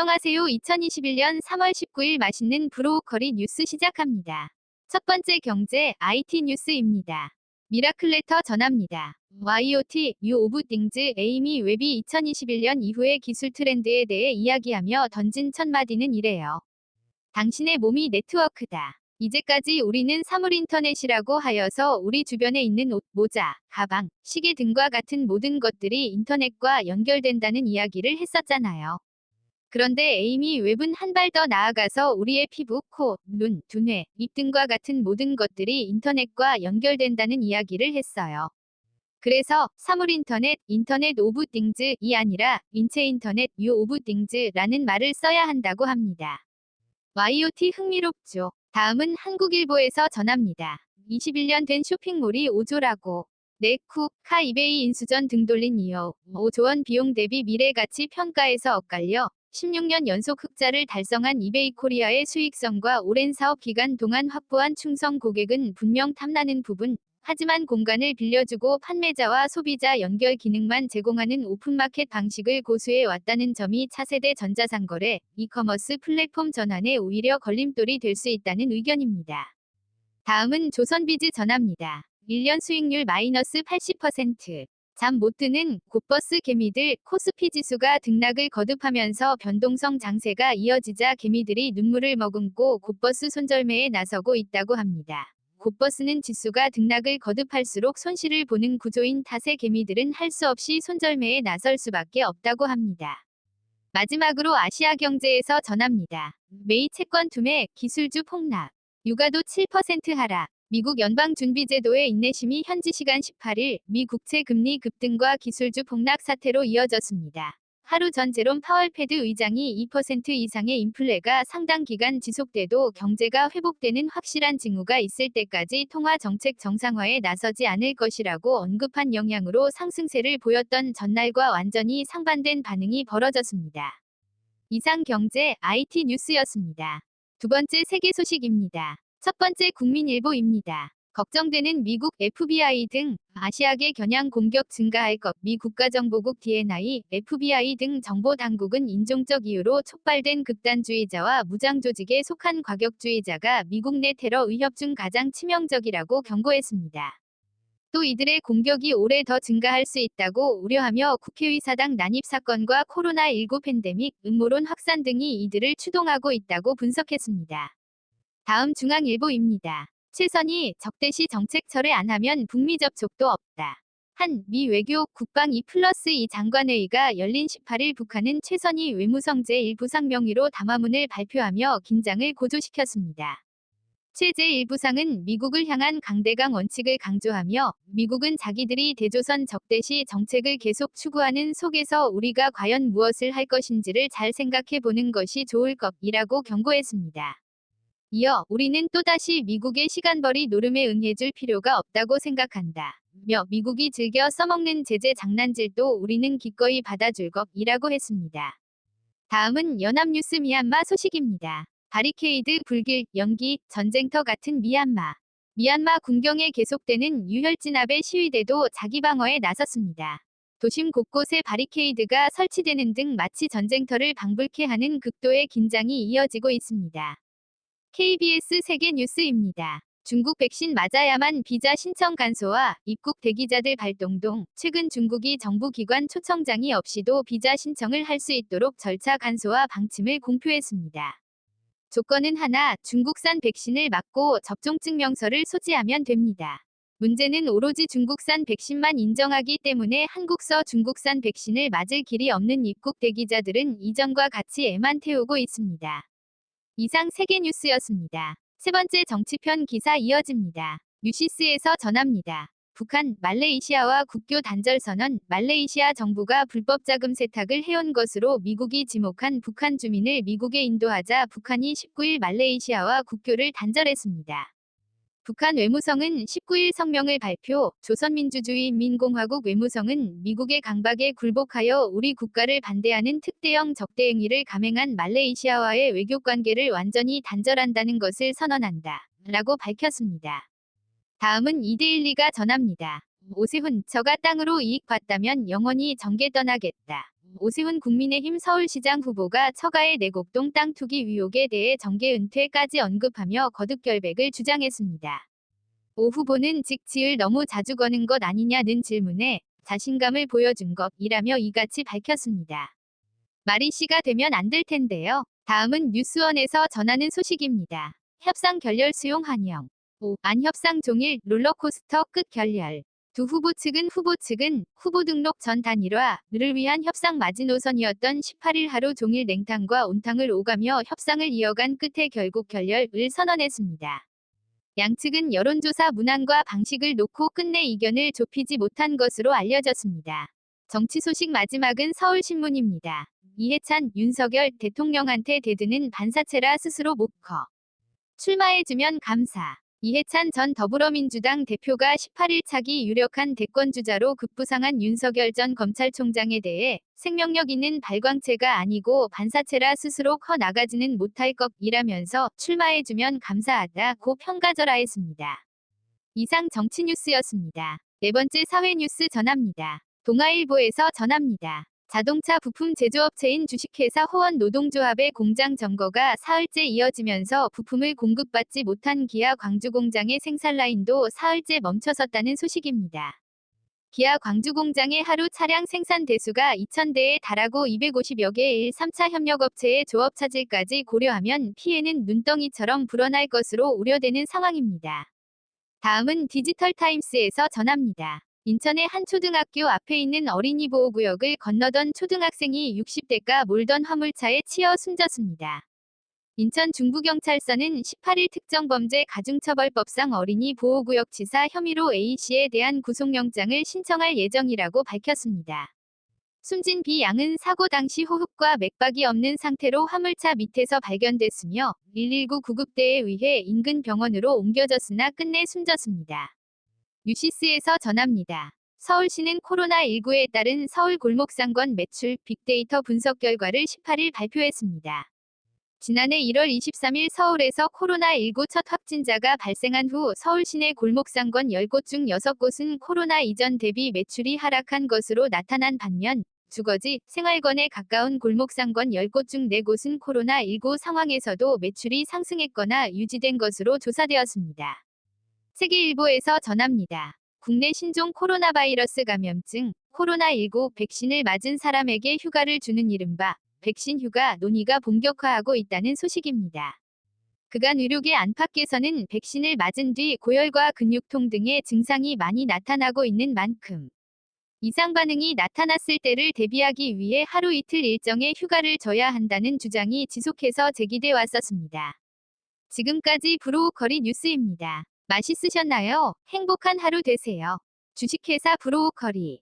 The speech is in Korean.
안녕하세요. 2021년 3월 19일 맛있는 브로커리 뉴스 시작합니다. 첫 번째 경제 IT 뉴스입니다. 미라클레터 전합니다. YOT, You of Things, 에이미 웹이 2021년 이후의 기술 트렌드에 대해 이야기하며 던진 첫 마디는 이래요. 당신의 몸이 네트워크다. 이제까지 우리는 사물 인터넷이라고 하여서 우리 주변에 있는 옷, 모자, 가방, 시계 등과 같은 모든 것들이 인터넷과 연결된다는 이야기를 했었잖아요. 그런데 에이미 웹은 한 발 더 나아가서 우리의 피부, 코, 눈, 두뇌, 입 등과 같은 모든 것들이 인터넷과 연결된다는 이야기를 했어요. 그래서 사물 인터넷, 인터넷 오브 띵즈이 아니라 인체 인터넷, 유 오브 띵즈라는 말을 써야 한다고 합니다. YOT 흥미롭죠. 다음은 한국일보에서 전합니다. 21년 된 쇼핑몰이 5조라고. 네쿠, 카 이베이 인수전 등 돌린 이유. 5조 원 비용 대비 미래 가치 평가에서 엇갈려 16년 연속 흑자를 달성한 이베이 코리아의 수익성과 오랜 사업 기간 동안 확보한 충성 고객은 분명 탐나는 부분. 하지만 공간을 빌려주고 판매자와 소비자 연결 기능만 제공하는 오픈마켓 방식을 고수해 왔다는 점이 차세대 전자상거래, 이커머스 플랫폼 전환에 오히려 걸림돌이 될 수 있다는 의견입니다. 다음은 조선비즈 전합니다. 1년 수익률 마이너스 80%. 잠 못 드는 곧버스 개미들 코스피 지수가 등락을 거듭하면서 변동성 장세가 이어지자 개미들이 눈물을 머금고 곧버스 손절매에 나서고 있다고 합니다. 곧버스는 지수가 등락을 거듭할수록 손실을 보는 구조인 탓에 개미들은 할 수 없이 손절매에 나설 수밖에 없다고 합니다. 마지막으로 아시아경제에서 전합니다. 메이 채권 투매, 기술주 폭락. 유가도 7% 하락. 미국 연방준비제도의 인내심이 현지 시간 18일 미 국채 금리 급등과 기술주 폭락 사태로 이어졌습니다. 하루 전 제롬 파월 패드 의장이 2% 이상의 인플레가 상당 기간 지속돼도 경제가 회복되는 확실한 징후가 있을 때까지 통화 정책 정상화에 나서지 않을 것이라고 언급한 영향으로 상승세를 보였던 전날과 완전히 상반된 반응이 벌어졌습니다. 이상 경제 IT 뉴스였습니다. 두 번째 세계 소식입니다. 첫 번째 국민일보입니다. 걱정되는 미국 FBI 등 아시아계 겨냥 공격 증가할 것. 미 국가정보국 DNI, FBI 등 정보당국은 인종적 이유로 촉발된 극단주의자와 무장조직에 속한 과격주의자가 미국 내 테러 위협 중 가장 치명적이라고 경고했습니다. 또 이들의 공격이 올해 더 증가할 수 있다고 우려하며 국회의사당 난입 사건과 코로나19 팬데믹, 음모론 확산 등이 이들을 추동하고 있다고 분석했습니다. 다음 중앙일보입니다. 최선희 적대시 정책 철회 안 하면 북미 접촉도 없다. 한 미 외교 국방 2+2 장관회의가 열린 18일 북한은 최선희 외무성 제1부상 명의로 담화문을 발표하며 긴장을 고조시켰습니다. 최 제1부상은 미국을 향한 강대강 원칙을 강조하며 미국은 자기들이 대조선 적대시 정책을 계속 추구하는 속에서 우리가 과연 무엇을 할 것인지를 잘 생각해 보는 것이 좋을 것이라고 경고했습니다. 이어 우리는 또다시 미국의 시간벌이 노름에 응해줄 필요가 없다고 생각한다. 며 미국이 즐겨 써먹는 제재 장난질도 우리는 기꺼이 받아줄 것이라고 했습니다. 다음은 연합뉴스 미얀마 소식입니다. 바리케이드 불길, 연기, 전쟁터 같은 미얀마. 미얀마 군경에 계속되는 유혈진압의 시위대도 자기 방어에 나섰습니다. 도심 곳곳에 바리케이드가 설치되는 등 마치 전쟁터를 방불케 하는 극도의 긴장이 이어지고 있습니다. KBS 세계뉴스입니다. 중국 백신 맞아야만 비자 신청 간소화, 입국 대기자들 발동동. 최근 중국이 정부기관 초청장이 없이도 비자 신청을 할 수 있도록 절차 간소화 방침을 공표했습니다. 조건은 하나, 중국산 백신을 맞고 접종증명서를 소지하면 됩니다. 문제는 오로지 중국산 백신만 인정하기 때문에 한국서 중국산 백신을 맞을 길이 없는 입국 대기자들은 이전과 같이 애만 태우고 있습니다. 이상 세계뉴스였습니다. 세 번째 정치편 기사 이어집니다. 뉴시스에서 전합니다. 북한, 말레이시아와 국교 단절 선언. 말레이시아 정부가 불법 자금 세탁을 해온 것으로 미국이 지목한 북한 주민을 미국에 인도하자 북한이 19일 말레이시아와 국교를 단절했습니다. 북한 외무성은 19일 성명을 발표, 조선민주주의인민공화국 외무성은 미국의 강박에 굴복하여 우리 국가를 반대하는 특대형 적대행위를 감행한 말레이시아와의 외교관계를 완전히 단절한다는 것을 선언한다. 라고 밝혔습니다. 다음은 이데일리가 전합니다. 오세훈, 저가 땅으로 이익 봤다면 영원히 정계 떠나겠다. 오세훈 국민의힘 서울시장 후보가 처가의 내곡동 땅 투기 의혹에 대해 정계 은퇴까지 언급하며 거듭 결백을 주장했습니다. 오 후보는 직지을 너무 자주 거는 것 아니냐는 질문에 자신감을 보여준 것이라며 이같이 밝혔습니다. 말이 씨가 되면 안 될 텐데요. 다음은 뉴스원에서 전하는 소식입니다. 협상 결렬 수용 환영. 안 협상 종일 롤러코스터 끝 결렬. 두 후보 측은 후보 등록 전 단일화를 위한 협상 마지노선이었던 18일 하루 종일 냉탕과 온탕을 오가며 협상을 이어간 끝에 결국 결렬을 선언했습니다. 양측은 여론조사 문항과 방식을 놓고 끝내 이견을 좁히지 못한 것으로 알려졌습니다. 정치 소식 마지막은 서울신문입니다. 이해찬, 윤석열 대통령한테 대드는 반사체라 스스로 못 커. 출마해주면 감사. 이해찬 전 더불어민주당 대표가 18일 차기 유력한 대권주자로 급부상한 윤석열 전 검찰총장에 대해 생명력 있는 발광체가 아니고 반사체라 스스로 커 나가지는 못할 것이라면서 출마해주면 감사하다고 평가절하했습니다. 이상 정치뉴스였습니다. 네 번째 사회뉴스 전합니다. 동아일보에서 전합니다. 자동차 부품 제조업체인 주식회사 호원 노동조합의 공장 점거가 사흘째 이어지면서 부품을 공급받지 못한 기아 광주 공장의 생산 라인도 사흘째 멈춰섰다는 소식입니다. 기아 광주 공장의 하루 차량 생산 대수가 2,000대에 달하고 250여 개의 3차 협력업체의 조업 차질까지 고려하면 피해는 눈덩이처럼 불어날 것으로 우려되는 상황입니다. 다음은 디지털타임스에서 전합니다. 인천의 한 초등학교 앞에 있는 어린이 보호구역을 건너던 초등학생이 60대가 몰던 화물차에 치여 숨졌습니다. 인천 중부경찰서는 18일 특정범죄 가중처벌법상 어린이 보호구역치사 혐의로 A씨에 대한 구속영장을 신청할 예정이라고 밝혔습니다. 숨진 B 양은 사고 당시 호흡과 맥박이 없는 상태로 화물차 밑에서 발견됐으며 119 구급대에 의해 인근 병원으로 옮겨졌으나 끝내 숨졌습니다. 뉴시스에서 전합니다. 서울시는 코로나19에 따른 서울 골목상권 매출 빅데이터 분석 결과를 18일 발표했습니다. 지난해 1월 23일 서울에서 코로나19 첫 확진자가 발생한 후 서울 시내 골목상권 10곳 중 6곳은 코로나 이전 대비 매출이 하락한 것으로 나타난 반면 주거지, 생활권에 가까운 골목상권 10곳 중 4곳은 코로나19 상황에서도 매출이 상승했거나 유지된 것으로 조사되었습니다. 세계일보에서 전합니다. 국내 신종 코로나 바이러스 감염증, 코로나19 백신을 맞은 사람에게 휴가를 주는 이른바 백신 휴가 논의가 본격화하고 있다는 소식입니다. 그간 의료계 안팎에서는 백신을 맞은 뒤 고열과 근육통 등의 증상이 많이 나타나고 있는 만큼 이상 반응이 나타났을 때를 대비하기 위해 하루 이틀 일정의 휴가를 줘야 한다는 주장이 지속해서 제기돼 왔었습니다. 지금까지 브로우커리 뉴스입니다. 맛있으셨나요? 행복한 하루 되세요. 주식회사 브로우커리